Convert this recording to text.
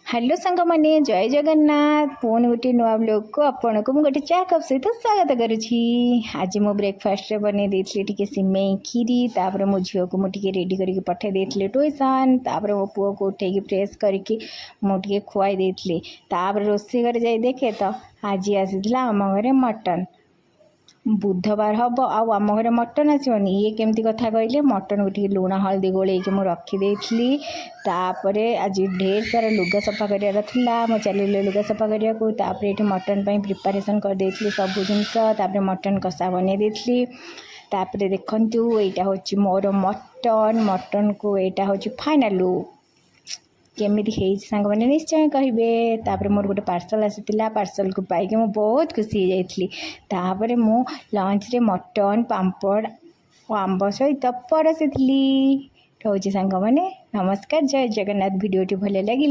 Hello सांग मैंने जय जगन्नाथ पुणी गोटे नुआ ब्लॉग को आपण को गोटे चा कप सहित स्वागत करुँची। आज मो ब्रेकफास्ट रे बने देती सिमेई खीरी तापर मो झील को मुझे रेडी करके पठे देती ट्यूशन तापर मो पुओ को उठे फ्रेश करके मुझे खुआई देती तापर रोषे घर जाए देखे तो आज आसीला आम घरे मटन बुधवार हम आम घर मटन आसवनी ये केमती कथा कहले मटन को टी लुण हल्दी गोलैक मुझे रखीदे तापर आज ढेर सारा लुगा सफा करार मो चल लुगा सफा करने ये मटन प्रिपारेसन करदे सब जिनस मटन कषा बन देती तापर देखु यहाँ हूँ मोर मटन मटन को यहाँ हूँ फाइनाल लुक केमिति सांग मैंने निश्चय कहे तापर मोर गोटे पार्सल आसाला पार्सल को पाई मुझे बहुत खुशी हो जाती तापर मु लंच रे मटन पापड़ और आंब सहित परसी हूँ सांग मैंने नमस्कार जय जगन्नाथ वीडियो भल लगे